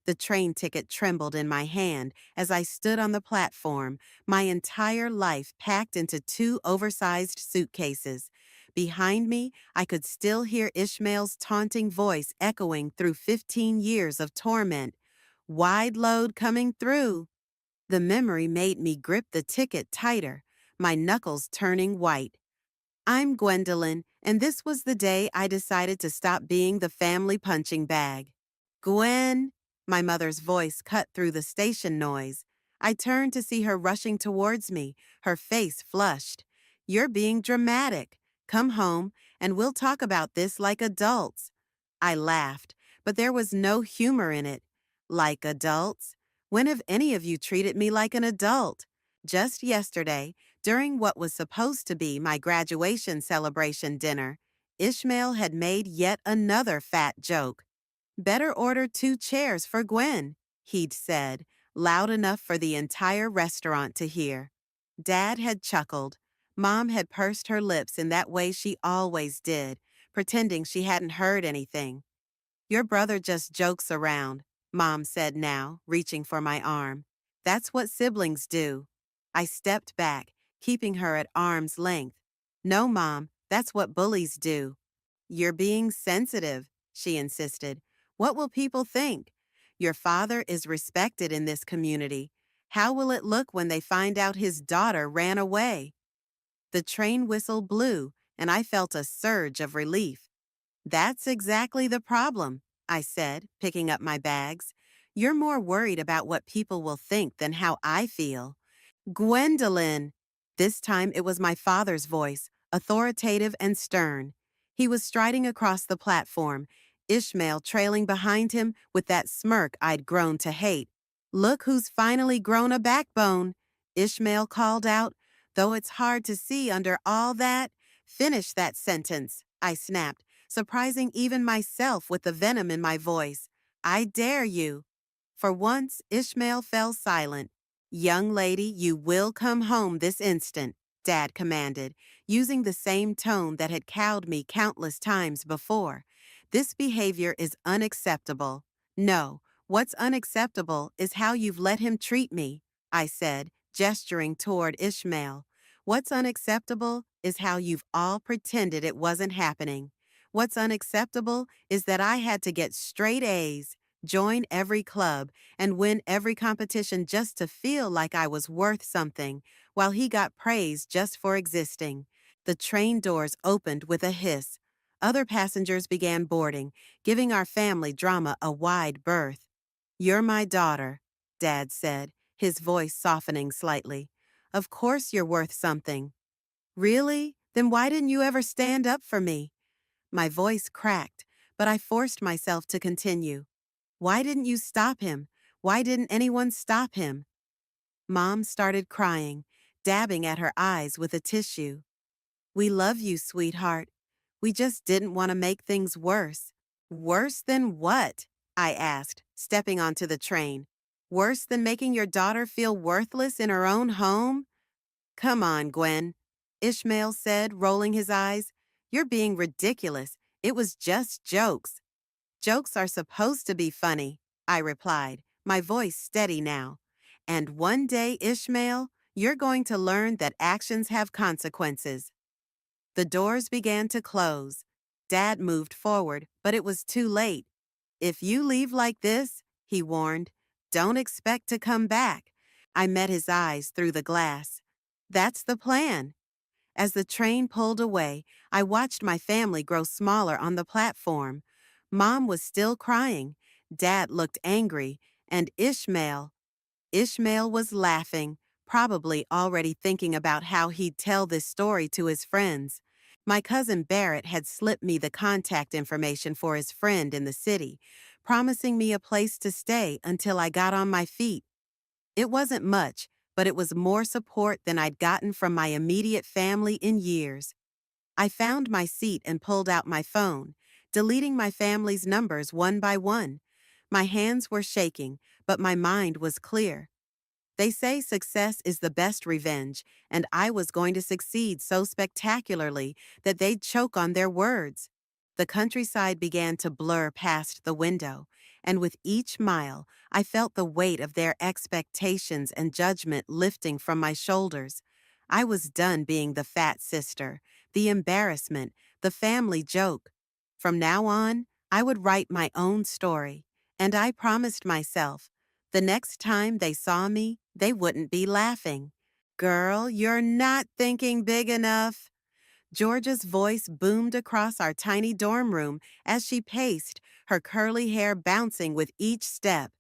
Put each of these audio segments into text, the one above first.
The train ticket trembled in my hand as I stood on the platform, my entire life packed into two oversized suitcases. Behind me, I could still hear Ishmael's taunting voice echoing through 15 years of torment. Wide load coming through. The memory made me grip the ticket tighter, my knuckles turning white. I'm Gwendolyn, and this was the day I decided to stop being the family punching bag. Gwen, my mother's voice cut through the station noise. I turned to see her rushing towards me, her face flushed. You're being dramatic. Come home, and we'll talk about this like adults. I laughed, but there was no humor in it. Like adults? When have any of you treated me like an adult? Just yesterday, during what was supposed to be my graduation celebration dinner, Ishmael had made yet another fat joke. Better order 2 chairs for Gwen, he'd said, loud enough for the entire restaurant to hear. Dad had chuckled. Mom had pursed her lips in that way she always did, pretending she hadn't heard anything. Your brother just jokes around, Mom said now, reaching for my arm. That's what siblings do. I stepped back, keeping her at arm's length. No, Mom, that's what bullies do. You're being sensitive, she insisted. What will people think? Your father is respected in this community. How will it look when they find out his daughter ran away? The train whistle blew, and I felt a surge of relief. That's exactly the problem, I said, picking up my bags. You're more worried about what people will think than how I feel. Gwendolyn! This time it was my father's voice, authoritative and stern. He was striding across the platform, Ishmael trailing behind him with that smirk I'd grown to hate. Look who's finally grown a backbone, Ishmael called out. Though it's hard to see under all that. Finish that sentence, I snapped, surprising even myself with the venom in my voice. I dare you. For once, Ishmael fell silent. Young lady, you will come home this instant, Dad commanded, using the same tone that had cowed me countless times before. This behavior is unacceptable. No, what's unacceptable is how you've let him treat me, I said, gesturing toward Ishmael. What's unacceptable is how you've all pretended it wasn't happening. What's unacceptable is that I had to get straight A's, join every club, and win every competition just to feel like I was worth something, while he got praised just for existing. The train doors opened with a hiss. Other passengers began boarding, giving our family drama a wide berth. You're my daughter, Dad said, his voice softening slightly. Of course you're worth something. Really? Then why didn't you ever stand up for me? My voice cracked, but I forced myself to continue. Why didn't you stop him? Why didn't anyone stop him? Mom started crying, dabbing at her eyes with a tissue. We love you, sweetheart. We just didn't want to make things worse. Worse than what? I asked, stepping onto the train. Worse than making your daughter feel worthless in her own home? Come on, Gwen, Ishmael said, rolling his eyes. You're being ridiculous. It was just jokes. Jokes are supposed to be funny, I replied, my voice steady now. And one day, Ishmael, you're going to learn that actions have consequences. The doors began to close. Dad moved forward, but it was too late. If you leave like this, he warned, don't expect to come back. I met his eyes through the glass. That's the plan. As the train pulled away, I watched my family grow smaller on the platform. Mom was still crying. Dad looked angry, and Ishmael was laughing, probably already thinking about how he'd tell this story to his friends. My cousin Barrett had slipped me the contact information for his friend in the city, promising me a place to stay until I got on my feet. It wasn't much, but it was more support than I'd gotten from my immediate family in years. I found my seat and pulled out my phone, deleting my family's numbers one by one. My hands were shaking, but my mind was clear. They say success is the best revenge, and I was going to succeed so spectacularly that they'd choke on their words. The countryside began to blur past the window, and with each mile, I felt the weight of their expectations and judgment lifting from my shoulders. I was done being the fat sister, the embarrassment, the family joke. From now on, I would write my own story, and I promised myself, the next time they saw me, they wouldn't be laughing. Girl, you're not thinking big enough. Georgia's voice boomed across our tiny dorm room as she paced, her curly hair bouncing with each step.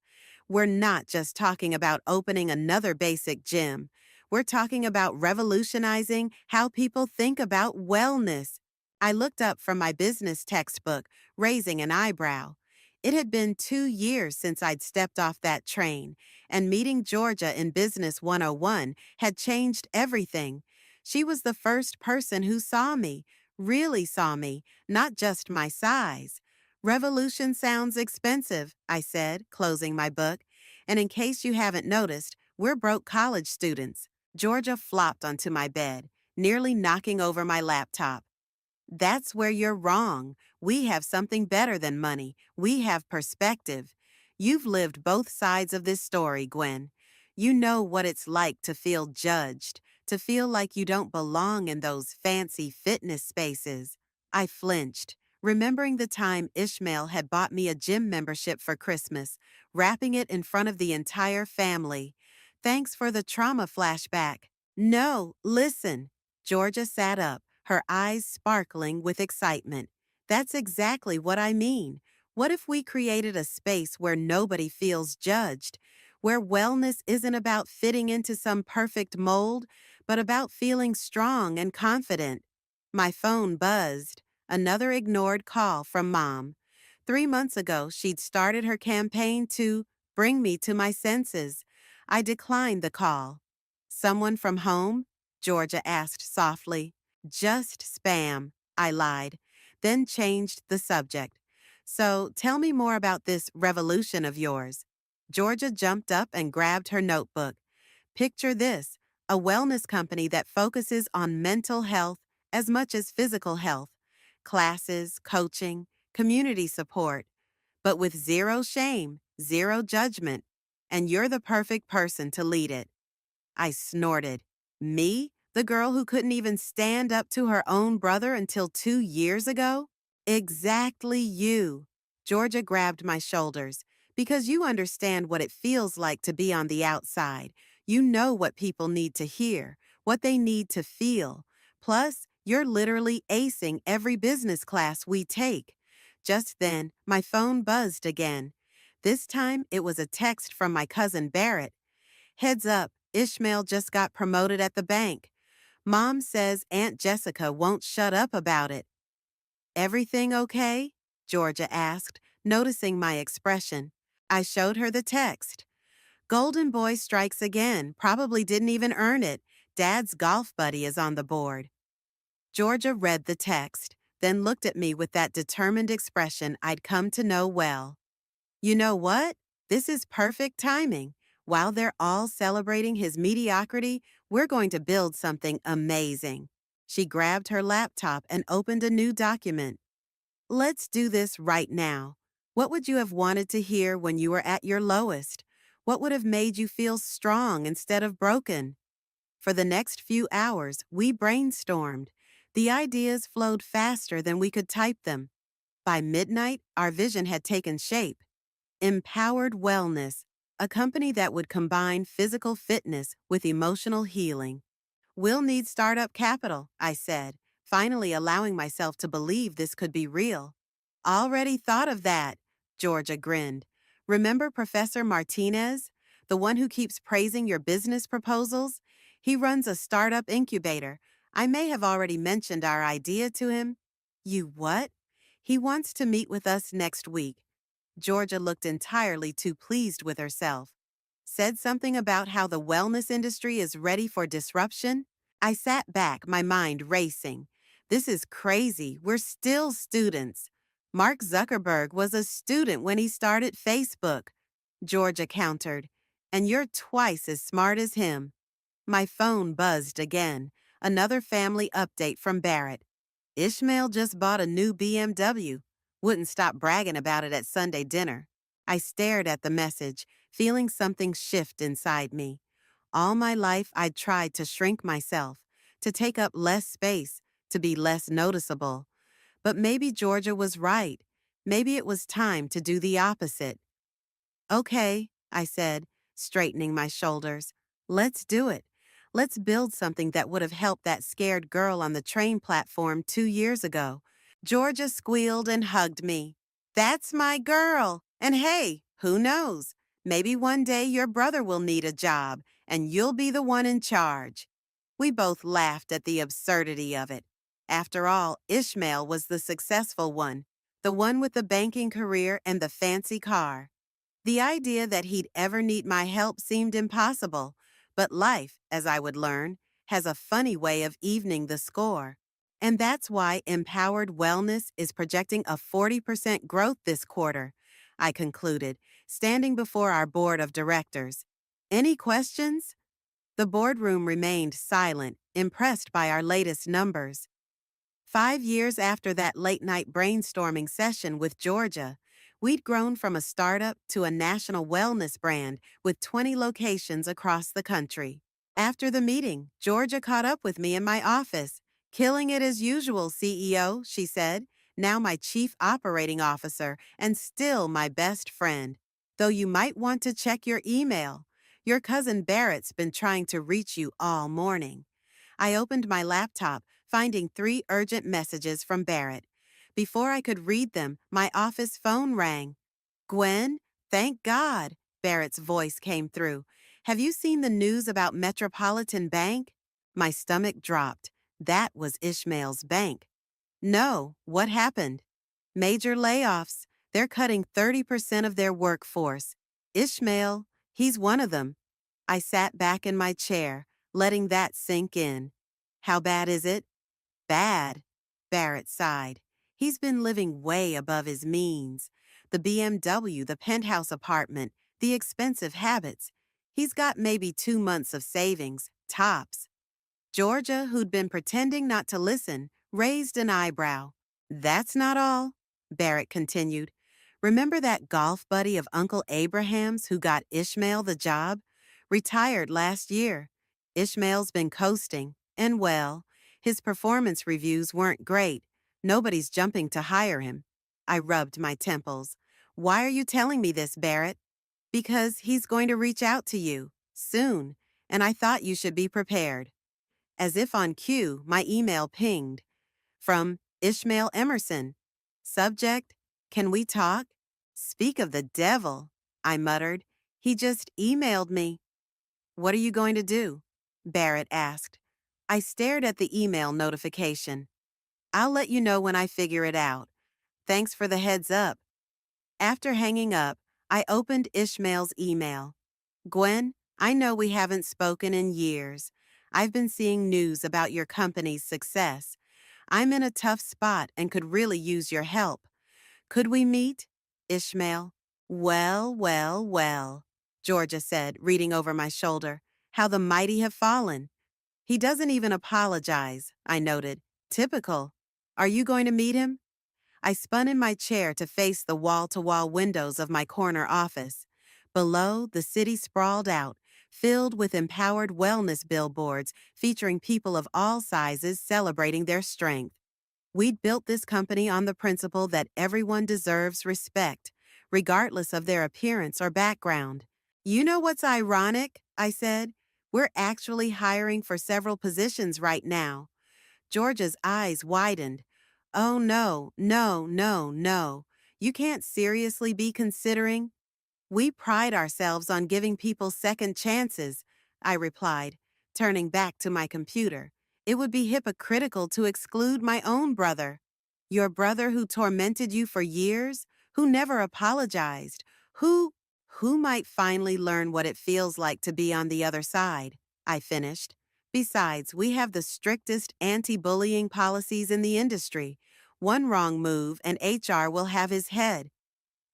We're not just talking about opening another basic gym. We're talking about revolutionizing how people think about wellness. I looked up from my business textbook, raising an eyebrow. It had been 2 years since I'd stepped off that train, and meeting Georgia in Business 101 had changed everything. She was the first person who saw me, really saw me, not just my size. Revolution sounds expensive, I said, closing my book. And in case you haven't noticed, we're broke college students. Georgia flopped onto my bed, nearly knocking over my laptop. That's where you're wrong. We have something better than money. We have perspective. You've lived both sides of this story, Gwen. You know what it's like to feel judged, to feel like you don't belong in those fancy fitness spaces. I flinched, remembering the time Ishmael had bought me a gym membership for Christmas, wrapping it in front of the entire family. Thanks for the trauma flashback. No, listen. Georgia sat up, her eyes sparkling with excitement. That's exactly what I mean. What if we created a space where nobody feels judged, where wellness isn't about fitting into some perfect mold, but about feeling strong and confident? My phone buzzed. Another ignored call from Mom. 3 months ago, she'd started her campaign to bring me to my senses. I declined the call. Someone from home? Georgia asked softly. Just spam, I lied, then changed the subject. So tell me more about this revolution of yours. Georgia jumped up and grabbed her notebook. Picture this, a wellness company that focuses on mental health as much as physical health. Classes, coaching, community support, but with zero shame, zero judgment. And you're the perfect person to lead it. I snorted. Me? The girl who couldn't even stand up to her own brother until 2 years ago? Exactly you. Georgia grabbed my shoulders. Because you understand what it feels like to be on the outside. You know what people need to hear, what they need to feel. Plus, you're literally acing every business class we take. Just then, my phone buzzed again. This time, it was a text from my cousin Barrett. Heads up, Ishmael just got promoted at the bank. Mom says Aunt Jessica won't shut up about it. Everything okay? Georgia asked, noticing my expression. I showed her the text. Golden Boy strikes again, probably didn't even earn it. Dad's golf buddy is on the board. Georgia read the text, then looked at me with that determined expression I'd come to know well. You know what? This is perfect timing. While they're all celebrating his mediocrity, we're going to build something amazing. She grabbed her laptop and opened a new document. Let's do this right now. What would you have wanted to hear when you were at your lowest? What would have made you feel strong instead of broken? For the next few hours, we brainstormed. The ideas flowed faster than we could type them. By midnight, our vision had taken shape. Empowered Wellness, a company that would combine physical fitness with emotional healing. We'll need startup capital, I said, finally allowing myself to believe this could be real. Already thought of that, Georgia grinned. Remember Professor Martinez, the one who keeps praising your business proposals? He runs a startup incubator. I may have already mentioned our idea to him. You what? He wants to meet with us next week. Georgia looked entirely too pleased with herself. Said something about how the wellness industry is ready for disruption? I sat back, my mind racing. This is crazy. We're still students. Mark Zuckerberg was a student when he started Facebook. Georgia countered. And you're twice as smart as him. My phone buzzed again. Another family update from Barrett. Ishmael just bought a new BMW. Wouldn't stop bragging about it at Sunday dinner. I stared at the message, feeling something shift inside me. All my life, I'd tried to shrink myself, to take up less space, to be less noticeable. But maybe Georgia was right. Maybe it was time to do the opposite. Okay, I said, straightening my shoulders. Let's do it. Let's build something that would have helped that scared girl on the train platform 2 years ago. Georgia squealed and hugged me. That's my girl. And hey, who knows? Maybe one day your brother will need a job and you'll be the one in charge. We both laughed at the absurdity of it. After all, Ishmael was the successful one, the one with the banking career and the fancy car. The idea that he'd ever need my help seemed impossible, but life, as I would learn, has a funny way of evening the score. And that's why Empowered Wellness is projecting a 40% growth this quarter, I concluded, standing before our board of directors. Any questions? The boardroom remained silent, impressed by our latest numbers. 5 years after that late-night brainstorming session with Georgia, we'd grown from a startup to a national wellness brand with 20 locations across the country. After the meeting, Georgia caught up with me in my office. Killing it as usual, CEO, she said, now my chief operating officer and still my best friend. Though you might want to check your email. Your cousin Barrett's been trying to reach you all morning. I opened my laptop, finding 3 urgent messages from Barrett. Before I could read them, my office phone rang. Gwen, thank God, Barrett's voice came through. Have you seen the news about Metropolitan Bank? My stomach dropped. That was Ishmael's bank. No, what happened? Major layoffs. They're cutting 30% of their workforce. Ishmael, he's one of them. I sat back in my chair, letting that sink in. How bad is it? Bad, Barrett sighed. He's been living way above his means. The BMW, the penthouse apartment, the expensive habits. He's got maybe 2 months of savings, tops. Georgia, who'd been pretending not to listen, raised an eyebrow. That's not all, Barrett continued. Remember that golf buddy of Uncle Abraham's who got Ishmael the job? Retired last year. Ishmael's been coasting, and well, his performance reviews weren't great. Nobody's jumping to hire him. I rubbed my temples. Why are you telling me this, Barrett? Because he's going to reach out to you, soon, and I thought you should be prepared. As if on cue, my email pinged. From Ishmael Emerson. Subject, can we talk? Speak of the devil, I muttered. He just emailed me. What are you going to do? Barrett asked. I stared at the email notification. I'll let you know when I figure it out. Thanks for the heads up. After hanging up, I opened Ishmael's email. Gwen, I know we haven't spoken in years. I've been seeing news about your company's success. I'm in a tough spot and could really use your help. Could we meet? Ishmael. Well, well, well, Georgia said, reading over my shoulder. How the mighty have fallen. He doesn't even apologize, I noted. Typical. Are you going to meet him? I spun in my chair to face the wall-to-wall windows of my corner office. Below, the city sprawled out, filled with empowered wellness billboards featuring people of all sizes celebrating their strength. We'd built this company on the principle that everyone deserves respect, regardless of their appearance or background. You know what's ironic? I said. We're actually hiring for several positions right now. Georgia's eyes widened. Oh, no, no, no, no. You can't seriously be considering? We pride ourselves on giving people second chances, I replied, turning back to my computer. It would be hypocritical to exclude my own brother. Your brother who tormented you for years, who never apologized, who might finally learn what it feels like to be on the other side, I finished. Besides, we have the strictest anti-bullying policies in the industry. One wrong move and HR will have his head.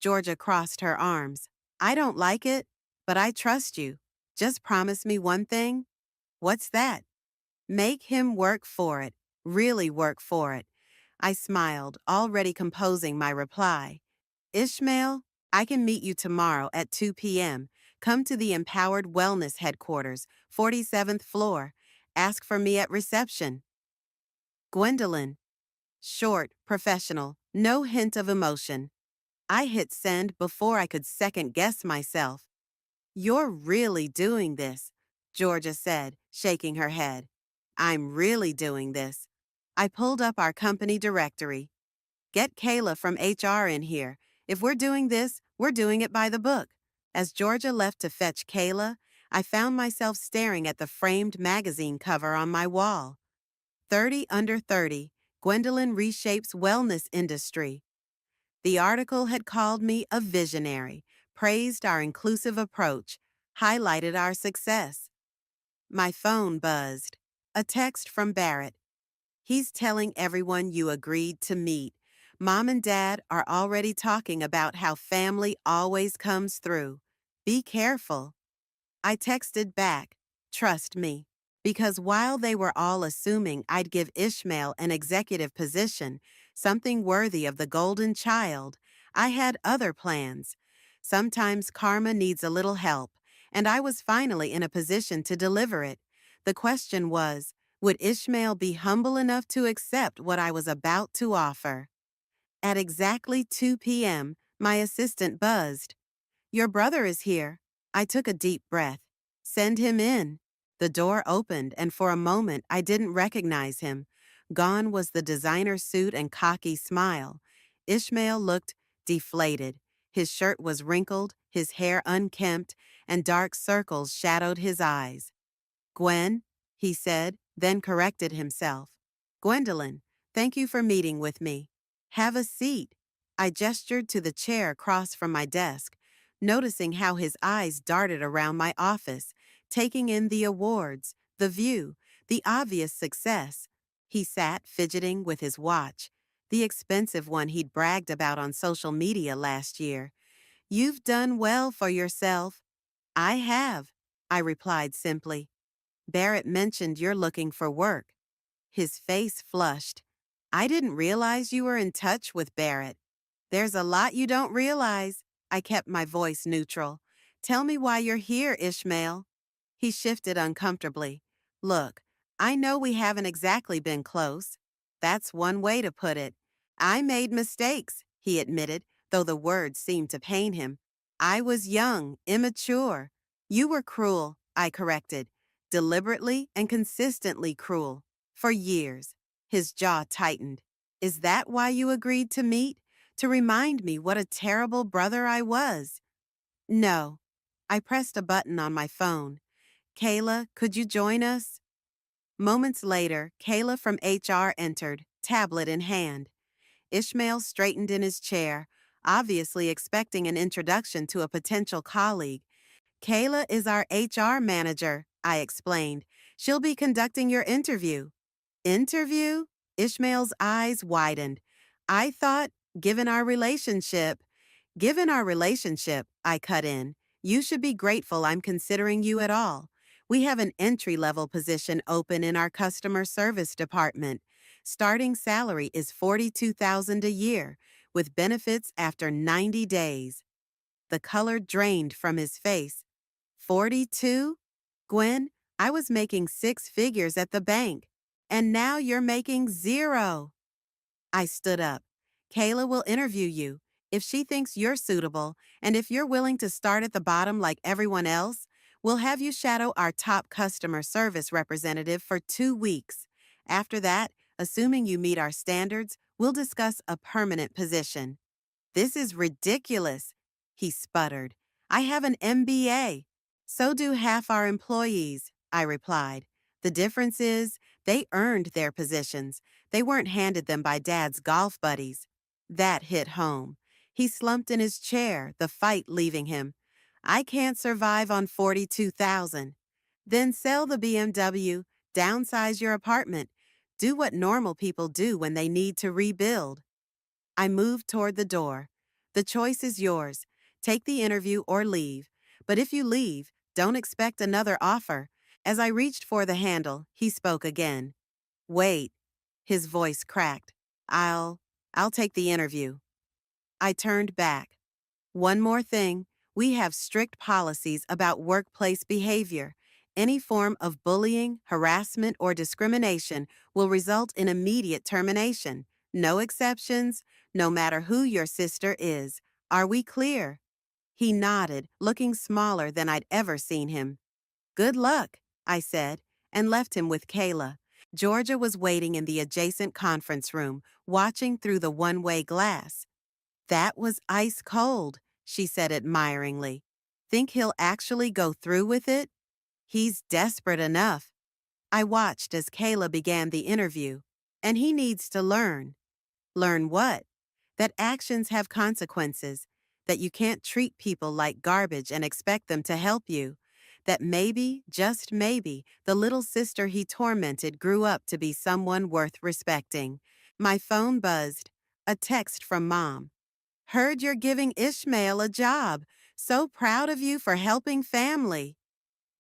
Georgia crossed her arms. I don't like it, but I trust you. Just promise me one thing. What's that? Make him work for it. Really work for it. I smiled, already composing my reply. Ishmael, I can meet you tomorrow at 2 p.m. Come to the Empowered Wellness Headquarters, 47th floor. Ask for me at reception. Gwendolyn. Short, professional, no hint of emotion. I hit send before I could second guess myself. You're really doing this, Georgia said, shaking her head. I'm really doing this. I pulled up our company directory. Get Kayla from HR in here. If we're doing this, we're doing it by the book. As Georgia left to fetch Kayla, I found myself staring at the framed magazine cover on my wall. 30 Under 30, Gwendolyn Reshapes Wellness Industry. The article had called me a visionary, praised our inclusive approach, highlighted our success. My phone buzzed. A text from Barrett. He's telling everyone you agreed to meet. Mom and Dad are already talking about how family always comes through. Be careful. I texted back, trust me, because while they were all assuming I'd give Ishmael an executive position, something worthy of the golden child, I had other plans. Sometimes karma needs a little help, and I was finally in a position to deliver it. The question was, would Ishmael be humble enough to accept what I was about to offer? At exactly 2 p.m., my assistant buzzed. Your brother is here. I took a deep breath. Send him in. The door opened, and for a moment I didn't recognize him. Gone was the designer suit and cocky smile. Ishmael looked deflated. His shirt was wrinkled, his hair unkempt, and dark circles shadowed his eyes. Gwen, he said, then corrected himself. Gwendolyn, thank you for meeting with me. Have a seat. I gestured to the chair across from my desk, noticing how his eyes darted around my office, taking in the awards, the view, the obvious success. He sat fidgeting with his watch, the expensive one he'd bragged about on social media last year. You've done well for yourself. I have, I replied simply. Barrett mentioned you're looking for work. His face flushed. I didn't realize you were in touch with Barrett. There's a lot you don't realize. I kept my voice neutral. Tell me why you're here, Ishmael. He shifted uncomfortably. Look, I know we haven't exactly been close. That's one way to put it. I made mistakes, he admitted, though the words seemed to pain him. I was young, immature. You were cruel, I corrected. Deliberately and consistently cruel. For years. His jaw tightened. Is that why you agreed to meet? To remind me what a terrible brother I was? No. I pressed a button on my phone. Kayla, could you join us? Moments later, Kayla from HR entered, tablet in hand. Ishmael straightened in his chair, obviously expecting an introduction to a potential colleague. Kayla is our HR manager, I explained. She'll be conducting your interview. Interview? Ishmael's eyes widened. I thought, given our relationship, I cut in. You should be grateful I'm considering you at all. We have an entry-level position open in our customer service department. Starting salary is $42,000 a year, with benefits after 90 days. The color drained from his face. 42? Gwen, I was making six figures at the bank. And now you're making zero. I stood up. Kayla will interview you. If she thinks you're suitable, and if you're willing to start at the bottom like everyone else, we'll have you shadow our top customer service representative for 2 weeks. After that, assuming you meet our standards, we'll discuss a permanent position. This is ridiculous, he sputtered. I have an MBA. So do half our employees, I replied. The difference is, they earned their positions. They weren't handed them by Dad's golf buddies. That hit home. He slumped in his chair, the fight leaving him. I can't survive on $42,000. Then sell the BMW, downsize your apartment, do what normal people do when they need to rebuild. I moved toward the door. The choice is yours. Take the interview or leave. But if you leave, don't expect another offer. As I reached for the handle, he spoke again. Wait. His voice cracked. I'll take the interview. I turned back. One more thing, we have strict policies about workplace behavior. Any form of bullying, harassment, or discrimination will result in immediate termination. No exceptions, no matter who your sister is. Are we clear? He nodded, looking smaller than I'd ever seen him. Good luck, I said, and left him with Kayla. Georgia was waiting in the adjacent conference room, watching through the one-way glass. That was ice cold, she said admiringly. Think he'll actually go through with it? He's desperate enough. I watched as Kayla began the interview. And he needs to learn. Learn what? That actions have consequences. That you can't treat people like garbage and expect them to help you. That maybe, just maybe, the little sister he tormented grew up to be someone worth respecting. My phone buzzed. A text from Mom. Heard you're giving Ishmael a job. So proud of you for helping family.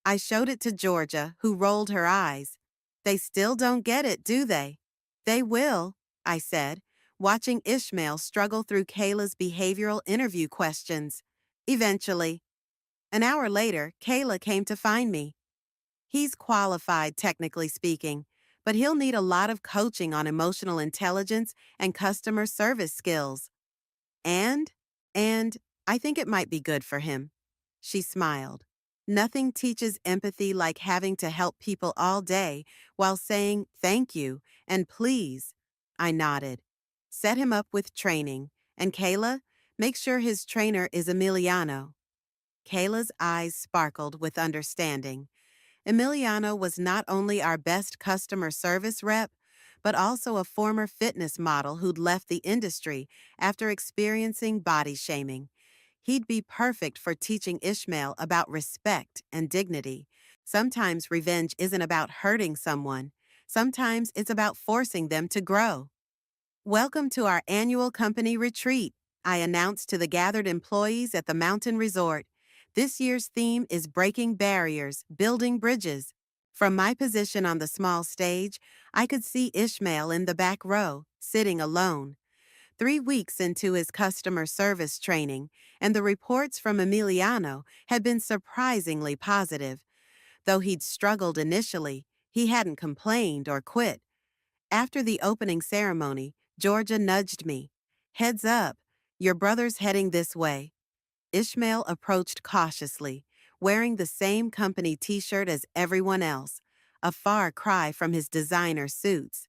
I showed it to Georgia, who rolled her eyes. They still don't get it, do they? They will, I said, watching Ishmael struggle through Kayla's behavioral interview questions. Eventually. An hour later, Kayla came to find me. He's qualified, technically speaking, but he'll need a lot of coaching on emotional intelligence and customer service skills. And, and I think it might be good for him. She smiled. Nothing teaches empathy like having to help people all day while saying thank you and please. I nodded. Set him up with training. And Kayla, make sure his trainer is Emiliano. Kayla's eyes sparkled with understanding. Emiliano was not only our best customer service rep, but also a former fitness model who'd left the industry after experiencing body shaming. He'd be perfect for teaching Ishmael about respect and dignity. Sometimes revenge isn't about hurting someone. Sometimes it's about forcing them to grow. Welcome to our annual company retreat, I announced to the gathered employees at the mountain resort. This year's theme is breaking barriers, building bridges. From my position on the small stage, I could see Ishmael in the back row, sitting alone. 3 weeks into his customer service training, and the reports from Emiliano had been surprisingly positive. Though he'd struggled initially, he hadn't complained or quit. After the opening ceremony, Georgia nudged me. Heads up, your brother's heading this way. Ishmael approached cautiously, wearing the same company t-shirt as everyone else, a far cry from his designer suits.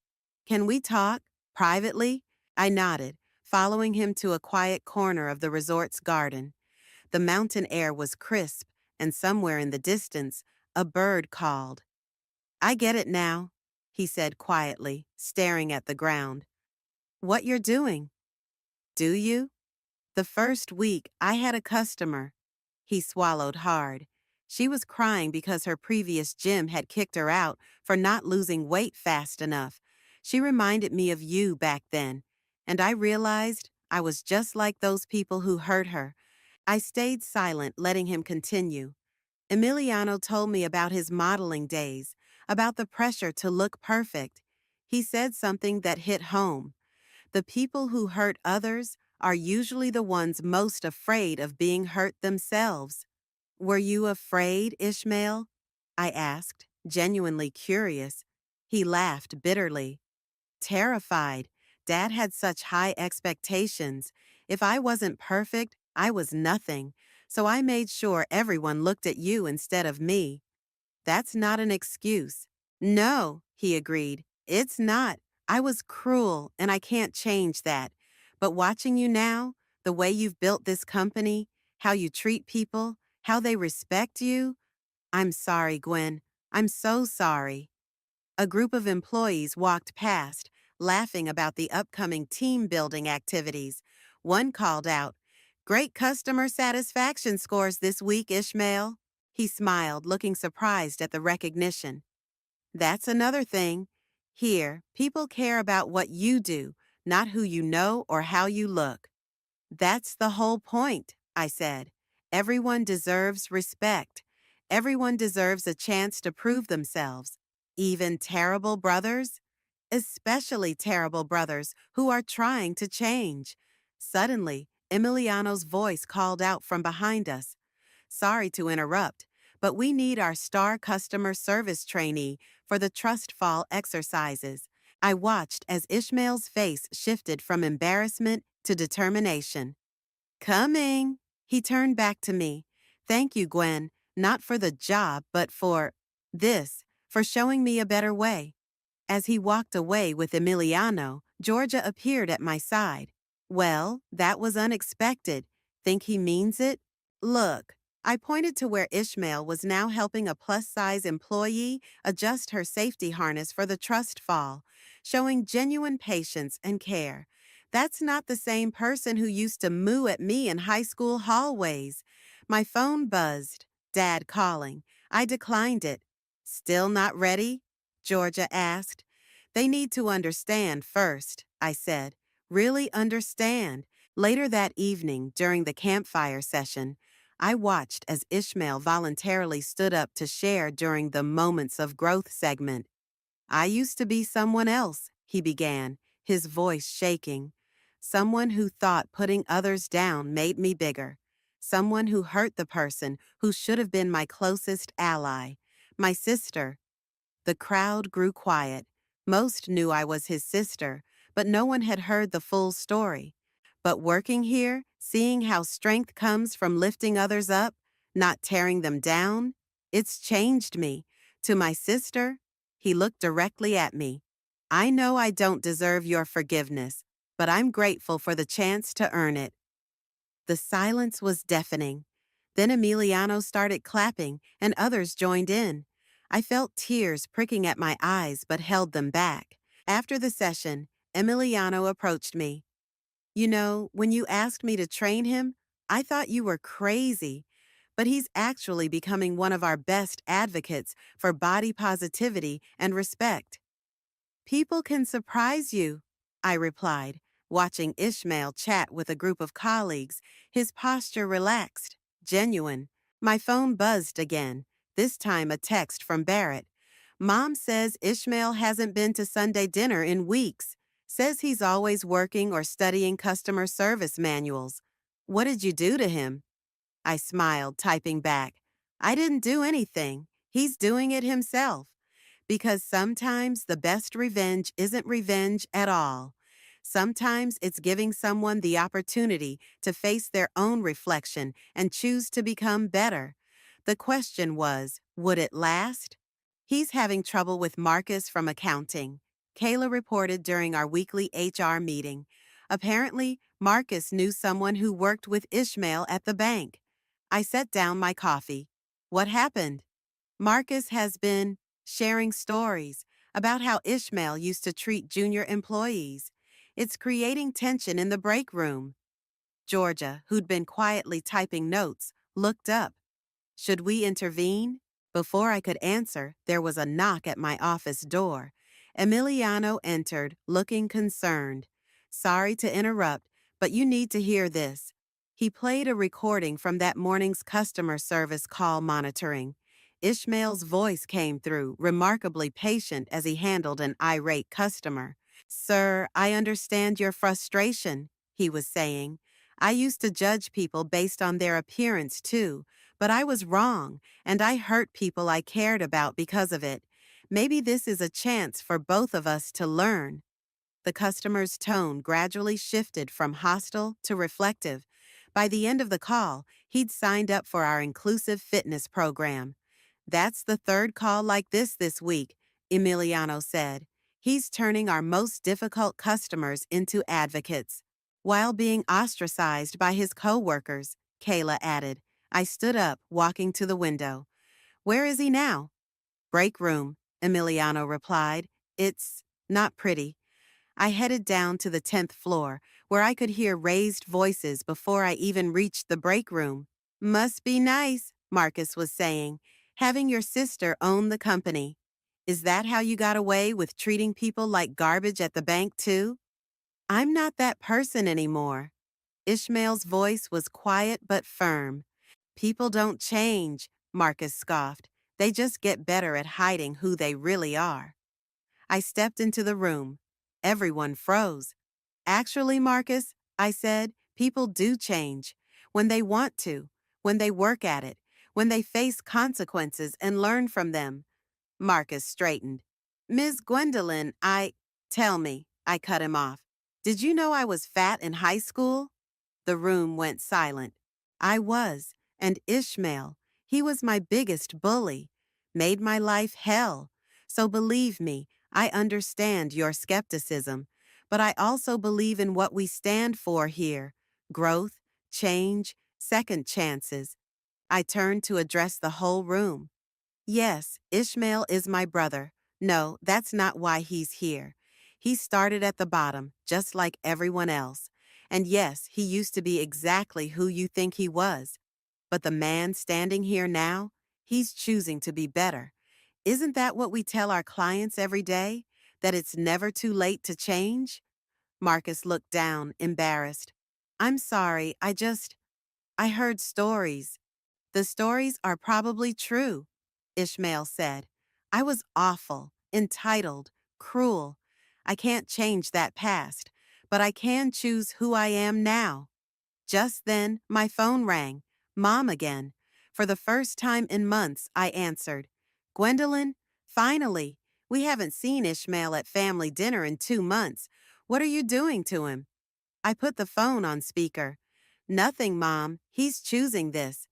Can we talk? Privately? I nodded, following him to a quiet corner of the resort's garden. The mountain air was crisp, and somewhere in the distance, a bird called. I get it now, he said quietly, staring at the ground. What you're doing? Do you? The first week, I had a customer. He swallowed hard. She was crying because her previous gym had kicked her out for not losing weight fast enough. She reminded me of you back then, and I realized I was just like those people who hurt her. I stayed silent, letting him continue. Emiliano told me about his modeling days, about the pressure to look perfect. He said something that hit home. The people who hurt others are usually the ones most afraid of being hurt themselves. Were you afraid, Ishmael? I asked, genuinely curious. He laughed bitterly. Terrified. Dad had such high expectations. If I wasn't perfect, I was nothing. So I made sure everyone looked at you instead of me. That's not an excuse. No, he agreed. It's not. I was cruel, and I can't change that. But watching you now, the way you've built this company, how you treat people, how they respect you, I'm sorry, Gwen. I'm so sorry. A group of employees walked past, laughing about the upcoming team-building activities. One called out, "Great customer satisfaction scores this week, Ishmael." He smiled, looking surprised at the recognition. That's another thing. Here, people care about what you do, not who you know or how you look. That's the whole point, I said. Everyone deserves respect. Everyone deserves a chance to prove themselves. Even terrible brothers? Especially terrible brothers who are trying to change. Suddenly, Emiliano's voice called out from behind us. Sorry to interrupt, but we need our star customer service trainee for the trust fall exercises. I watched as Ishmael's face shifted from embarrassment to determination. Coming. He turned back to me. Thank you, Gwen, not for the job, but for this, for showing me a better way. As he walked away with Emiliano, Georgia appeared at my side. Well, that was unexpected. Think he means it? Look, I pointed to where Ishmael was now helping a plus-size employee adjust her safety harness for the trust fall, showing genuine patience and care. That's not the same person who used to moo at me in high school hallways. My phone buzzed. Dad calling. I declined it. Still not ready? Georgia asked. They need to understand first, I said. Really understand. Later that evening, during the campfire session, I watched as Ishmael voluntarily stood up to share during the Moments of Growth segment. I used to be someone else, he began, his voice shaking. Someone who thought putting others down made me bigger. Someone who hurt the person who should have been my closest ally. My sister. The crowd grew quiet. Most knew I was his sister, but no one had heard the full story. But working here, seeing how strength comes from lifting others up, not tearing them down, it's changed me. To my sister, he looked directly at me. I know I don't deserve your forgiveness, but I'm grateful for the chance to earn it. The silence was deafening. Then Emiliano started clapping, and others joined in. I felt tears pricking at my eyes but held them back. After the session, Emiliano approached me. You know, when you asked me to train him, I thought you were crazy. But he's actually becoming one of our best advocates for body positivity and respect. People can surprise you, I replied, watching Ishmael chat with a group of colleagues, his posture relaxed, genuine. My phone buzzed again, this time a text from Barrett. Mom says Ishmael hasn't been to Sunday dinner in weeks. Says he's always working or studying customer service manuals. What did you do to him? I smiled, typing back. I didn't do anything. He's doing it himself. Because sometimes the best revenge isn't revenge at all. Sometimes it's giving someone the opportunity to face their own reflection and choose to become better. The question was, would it last? He's having trouble with Marcus from accounting. Kayla reported during our weekly HR meeting. Apparently, Marcus knew someone who worked with Ishmael at the bank. I set down my coffee. What happened? Marcus has been sharing stories about how Ishmael used to treat junior employees. It's creating tension in the break room. Georgia, who'd been quietly typing notes, looked up. Should we intervene? Before I could answer, there was a knock at my office door. Emiliano entered, looking concerned. Sorry to interrupt, but you need to hear this. He played a recording from that morning's customer service call monitoring. Ishmael's voice came through, remarkably patient as he handled an irate customer. Sir, I understand your frustration, he was saying. I used to judge people based on their appearance, too, but I was wrong, and I hurt people I cared about because of it. Maybe this is a chance for both of us to learn. The customer's tone gradually shifted from hostile to reflective. By the end of the call, he'd signed up for our inclusive fitness program. That's the third call like this week, Emiliano said. He's turning our most difficult customers into advocates. While being ostracized by his coworkers, Kayla added. I stood up, walking to the window. Where is he now? Break room, Emiliano replied. It's not pretty. I headed down to the 10th floor, where I could hear raised voices before I even reached the break room. Must be nice, Marcus was saying, having your sister own the company. Is that how you got away with treating people like garbage at the bank, too? I'm not that person anymore. Ishmael's voice was quiet but firm. People don't change, Marcus scoffed. They just get better at hiding who they really are. I stepped into the room. Everyone froze. Actually, Marcus, I said, People do change. When they want to, when they work at it, when they face consequences and learn from them. Marcus straightened. Ms. Gwendolyn, Tell me, I cut him off. Did you know I was fat in high school? The room went silent. I was, and Ishmael, he was my biggest bully, made my life hell. So believe me, I understand your skepticism, but I also believe in what we stand for here: growth, change, second chances. I turned to address the whole room. Yes, Ishmael is my brother. No, that's not why he's here. He started at the bottom, just like everyone else. And yes, he used to be exactly who you think he was. But the man standing here now, he's choosing to be better. Isn't that what we tell our clients every day? That it's never too late to change? Marcus looked down, embarrassed. I'm sorry, I heard stories. The stories are probably true, Ishmael said. I was awful, entitled, cruel. I can't change that past, but I can choose who I am now. Just then, my phone rang. Mom again. For the first time in months, I answered. Gwendolyn, finally. We haven't seen Ishmael at family dinner in 2 months. What are you doing to him? I put the phone on speaker. Nothing, Mom. He's choosing this.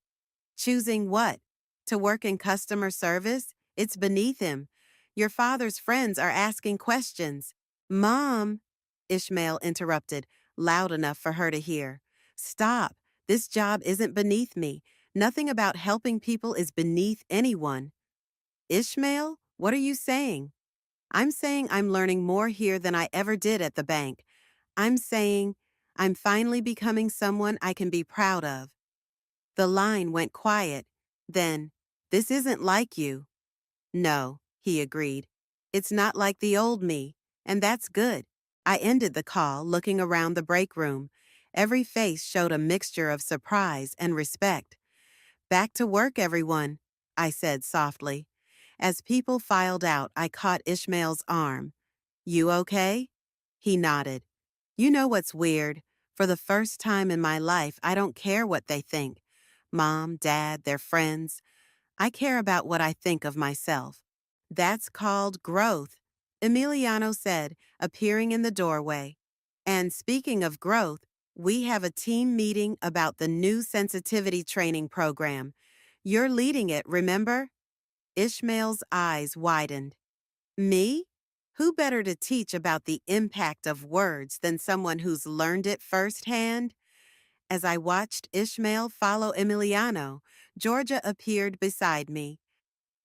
Choosing what? To work in customer service? It's beneath him. Your father's friends are asking questions. Mom, Ishmael interrupted, loud enough for her to hear. Stop. This job isn't beneath me. Nothing about helping people is beneath anyone. Ishmael, what are you saying? I'm saying I'm learning more here than I ever did at the bank. I'm saying I'm finally becoming someone I can be proud of. The line went quiet. Then, this isn't like you. No, he agreed. It's not like the old me, and that's good. I ended the call looking around the break room. Every face showed a mixture of surprise and respect. Back to work, everyone, I said softly. As people filed out, I caught Ishmael's arm. You okay? He nodded. You know what's weird? For the first time in my life, I don't care what they think. Mom, Dad, their friends. I care about what I think of myself. That's called growth, Emiliano said, appearing in the doorway. And speaking of growth, we have a team meeting about the new sensitivity training program. You're leading it, remember? Ishmael's eyes widened. Me? Who better to teach about the impact of words than someone who's learned it firsthand? As I watched Ishmael follow Emiliano, Georgia appeared beside me.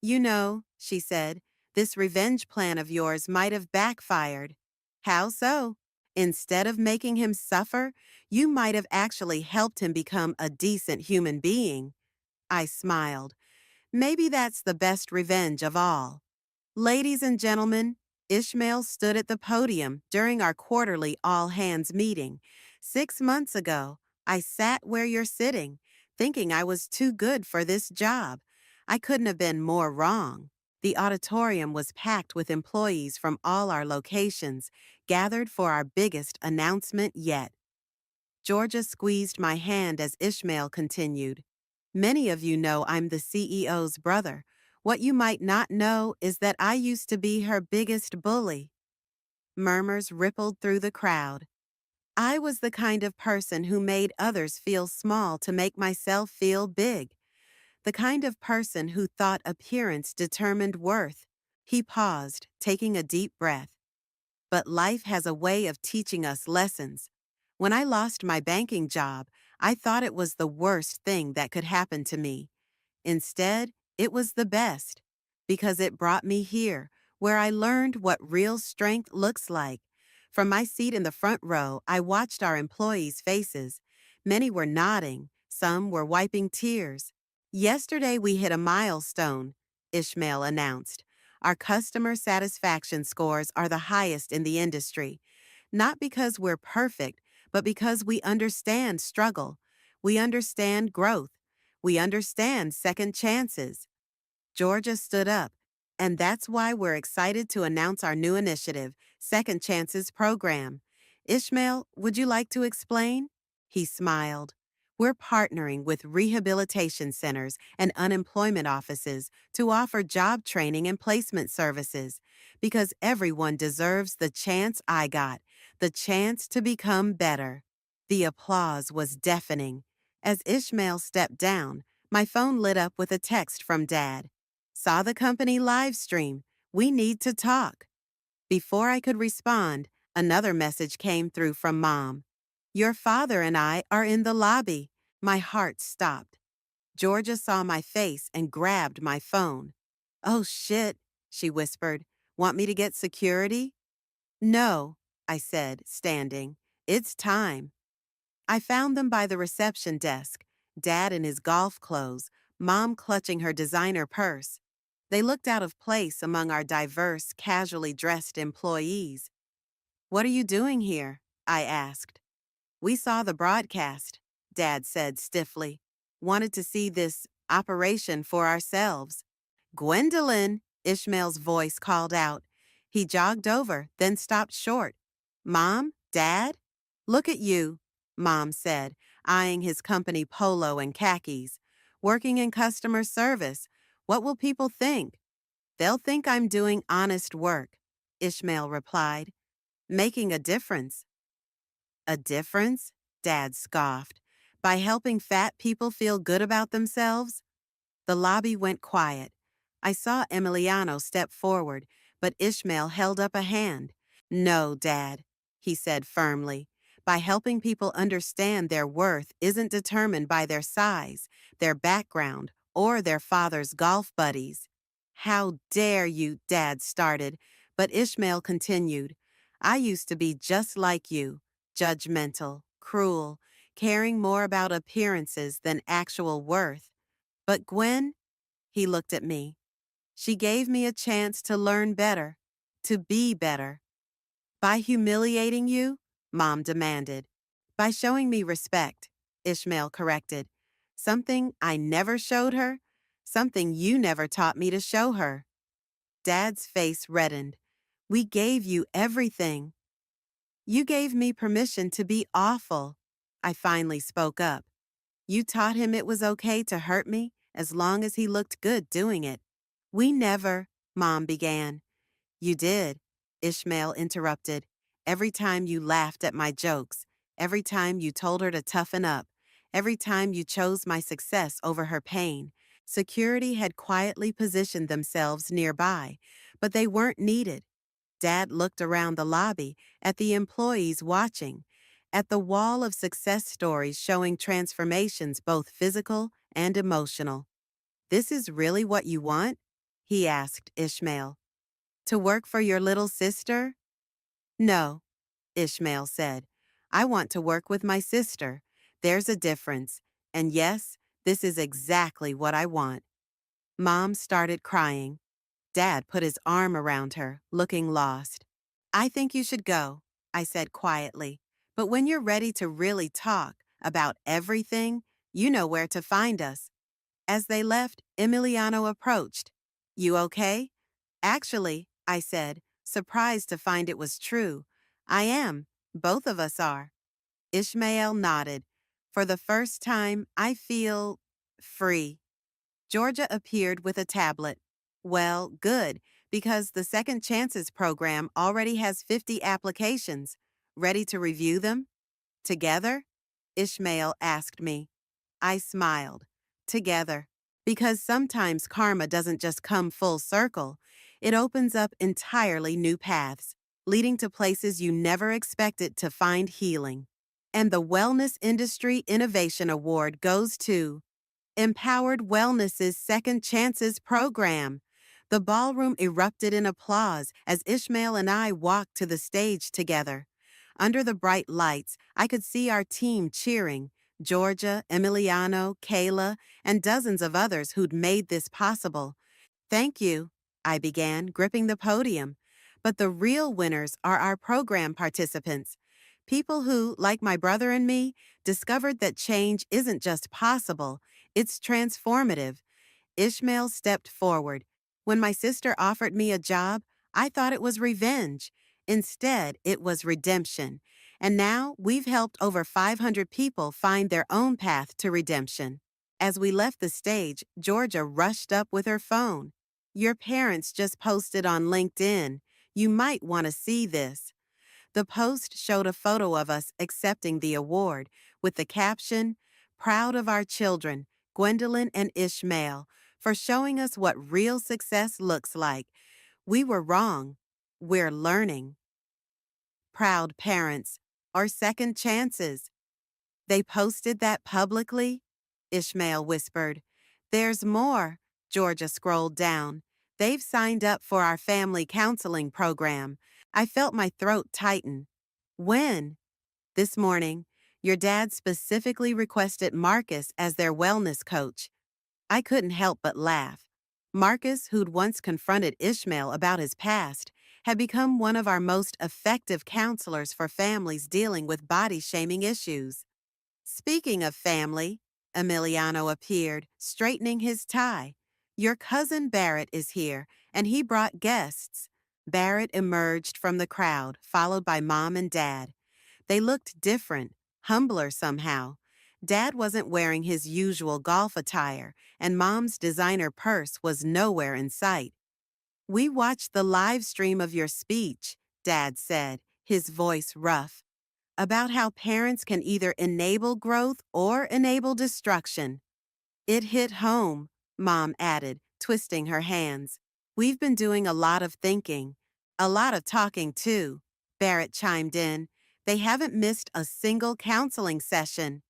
You know, she said, this revenge plan of yours might have backfired. How so? Instead of making him suffer, you might have actually helped him become a decent human being. I smiled. Maybe that's the best revenge of all. Ladies and gentlemen, Ishmael stood at the podium during our quarterly all-hands meeting. 6 months ago, I sat where you're sitting, thinking I was too good for this job. I couldn't have been more wrong. The auditorium was packed with employees from all our locations, gathered for our biggest announcement yet. Georgia squeezed my hand as Ishmael continued. Many of you know I'm the CEO's brother. What you might not know is that I used to be her biggest bully. Murmurs rippled through the crowd. I was the kind of person who made others feel small to make myself feel big. The kind of person who thought appearance determined worth. He paused, taking a deep breath. But life has a way of teaching us lessons. When I lost my banking job, I thought it was the worst thing that could happen to me. Instead, it was the best, because it brought me here, where I learned what real strength looks like. From my seat in the front row, I watched our employees' faces. Many were nodding, some were wiping tears. Yesterday we hit a milestone, Ishmael announced. Our customer satisfaction scores are the highest in the industry. Not because we're perfect, but because we understand struggle. We understand growth. We understand second chances. Georgia stood up, and that's why we're excited to announce our new initiative, Second Chances Program. Ishmael, would you like to explain? He smiled. We're partnering with rehabilitation centers and unemployment offices to offer job training and placement services because everyone deserves the chance I got, the chance to become better. The applause was deafening. As Ishmael stepped down, my phone lit up with a text from Dad. Saw the company live stream. We need to talk. Before I could respond, another message came through from Mom. Your father and I are in the lobby. My heart stopped. Georgia saw my face and grabbed my phone. Oh shit, she whispered. Want me to get security? No, I said, standing. It's time. I found them by the reception desk, Dad in his golf clothes, Mom clutching her designer purse. They looked out of place among our diverse, casually dressed employees. What are you doing here? I asked. We saw the broadcast, Dad said stiffly. Wanted to see this operation for ourselves. Gwendolyn, Ishmael's voice called out. He jogged over, then stopped short. Mom? Dad? Look at you, Mom said, eyeing his company polo and khakis. Working in customer service. What will people think? They'll think I'm doing honest work, Ishmael replied. Making a difference. A difference? Dad scoffed. By helping fat people feel good about themselves? The lobby went quiet. I saw Emiliano step forward, but Ishmael held up a hand. No, Dad, he said firmly. By helping people understand their worth isn't determined by their size, their background, or their father's golf buddies. How dare you, Dad started, but Ishmael continued. I used to be just like you, judgmental, cruel, caring more about appearances than actual worth. But Gwen, he looked at me. She gave me a chance to learn better, to be better. By humiliating you? Mom demanded. By showing me respect, Ishmael corrected. Something I never showed her, something you never taught me to show her. Dad's face reddened. We gave you everything. You gave me permission to be awful. I finally spoke up. You taught him it was okay to hurt me as long as he looked good doing it. We never, Mom began. You did, Ishmael interrupted. Every time you laughed at my jokes, every time you told her to toughen up, every time you chose my success over her pain, security had quietly positioned themselves nearby, but they weren't needed. Dad looked around the lobby, at the employees watching, at the wall of success stories showing transformations both physical and emotional. This is really what you want? He asked Ishmael. To work for your little sister? No, Ishmael said. I want to work with my sister. There's a difference. And yes, this is exactly what I want. Mom started crying. Dad put his arm around her, looking lost. I think you should go, I said quietly. But when you're ready to really talk about everything, you know where to find us. As they left, Emiliano approached. You okay? Actually, I said, surprised to find it was true. I am. Both of us are. Ishmael nodded. For the first time, I feel free. Georgia appeared with a tablet. Well, good, because the Second Chances program already has 50 applications. Ready to review them? Together? Ishmael asked me. I smiled. Together. Because sometimes karma doesn't just come full circle. It opens up entirely new paths, leading to places you never expected to find healing. And the Wellness Industry Innovation Award goes to Empowered Wellness's Second Chances program. The ballroom erupted in applause as Ishmael and I walked to the stage together. Under the bright lights, I could see our team cheering. Georgia, Emiliano, Kayla, and dozens of others who'd made this possible. Thank you, I began, gripping the podium. But the real winners are our program participants. People who, like my brother and me, discovered that change isn't just possible, it's transformative. Ishmael stepped forward. When my sister offered me a job, I thought it was revenge. Instead, it was redemption. And now we've helped over 500 people find their own path to redemption. As we left the stage, Georgia rushed up with her phone. Your parents just posted on LinkedIn. You might want to see this. The post showed a photo of us accepting the award with the caption, "Proud of our children, Gwendolyn and Ishmael, for showing us what real success looks like. We were wrong. We're learning." Proud parents, or second chances. They posted that publicly? Ishmael whispered. There's more. Georgia scrolled down. They've signed up for our family counseling program. I felt my throat tighten. When? This morning. Your dad specifically requested Marcus as their wellness coach. I couldn't help but laugh. Marcus, who'd once confronted Ishmael about his past, had become one of our most effective counselors for families dealing with body-shaming issues. Speaking of family, Emiliano appeared, straightening his tie. Your cousin Barrett is here, and he brought guests. Barrett emerged from the crowd, followed by Mom and Dad. They looked different, humbler somehow. Dad wasn't wearing his usual golf attire, and Mom's designer purse was nowhere in sight. We watched the live stream of your speech, Dad said, his voice rough, about how parents can either enable growth or enable destruction. It hit home, Mom added, twisting her hands. We've been doing a lot of thinking. A lot of talking, too, Barrett chimed in. They haven't missed a single counseling session.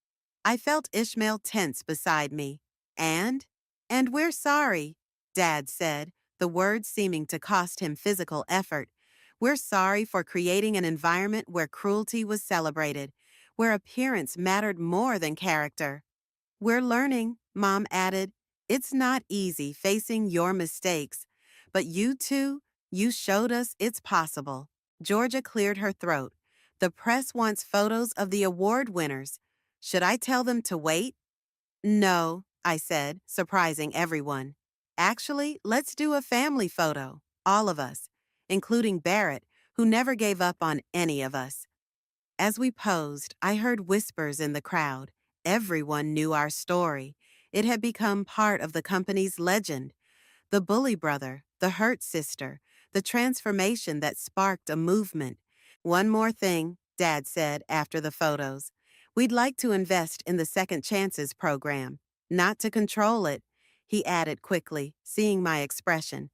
I felt Ishmael tense beside me. And? And we're sorry, Dad said, the words seeming to cost him physical effort. We're sorry for creating an environment where cruelty was celebrated, where appearance mattered more than character. We're learning, Mom added. It's not easy facing your mistakes, but you two, you showed us it's possible. Georgia cleared her throat. The press wants photos of the award winners. Should I tell them to wait? No, I said, surprising everyone. Actually, let's do a family photo, all of us, including Barrett, who never gave up on any of us. As we posed, I heard whispers in the crowd. Everyone knew our story. It had become part of the company's legend. The bully brother, the hurt sister, the transformation that sparked a movement. One more thing, Dad said after the photos. We'd like to invest in the Second Chances program. Not to control it, he added quickly, seeing my expression,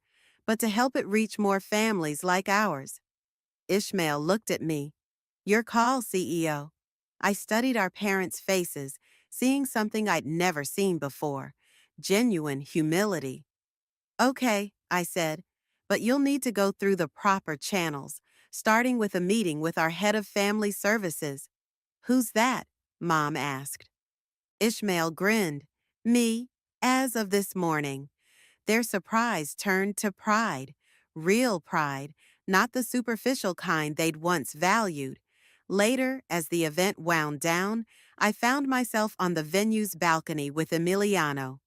but to help it reach more families like ours. Ishmael looked at me. Your call, CEO. I studied our parents' faces, seeing something I'd never seen before. Genuine humility. Okay, I said, but you'll need to go through the proper channels, starting with a meeting with our head of family services. Who's that? Mom asked. Ishmael grinned. Me, as of this morning. Their surprise turned to pride. Real pride, not the superficial kind they'd once valued. Later, as the event wound down, I found myself on the venue's balcony with Emiliano.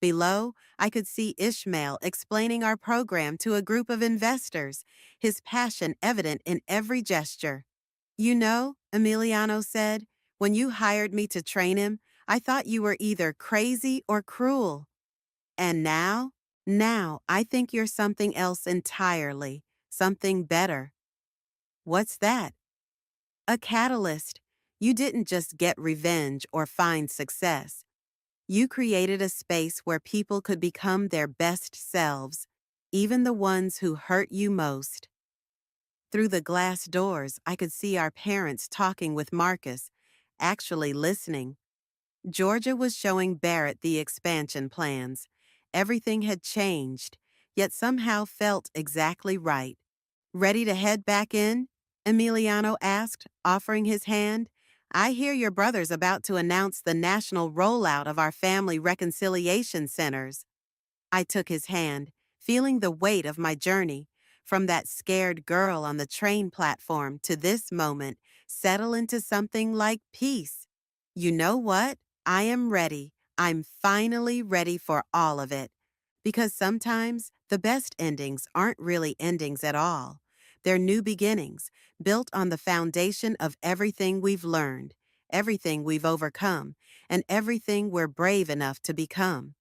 Below, I could see Ishmael explaining our program to a group of investors, his passion evident in every gesture. You know, Emiliano said, when you hired me to train him, I thought you were either crazy or cruel. And now? Now, I think you're something else entirely, something better. What's that? A catalyst. You didn't just get revenge or find success. You created a space where people could become their best selves, even the ones who hurt you most. Through the glass doors, I could see our parents talking with Marcus, actually listening. Georgia was showing Barrett the expansion plans. Everything had changed, yet somehow felt exactly right. Ready to head back in? Emiliano asked, offering his hand. I hear your brother's about to announce the national rollout of our family reconciliation centers. I took his hand, feeling the weight of my journey, from that scared girl on the train platform to this moment, settle into something like peace. You know what? I am ready. I'm finally ready for all of it. Because sometimes the best endings aren't really endings at all. They're new beginnings, built on the foundation of everything we've learned, everything we've overcome, and everything we're brave enough to become.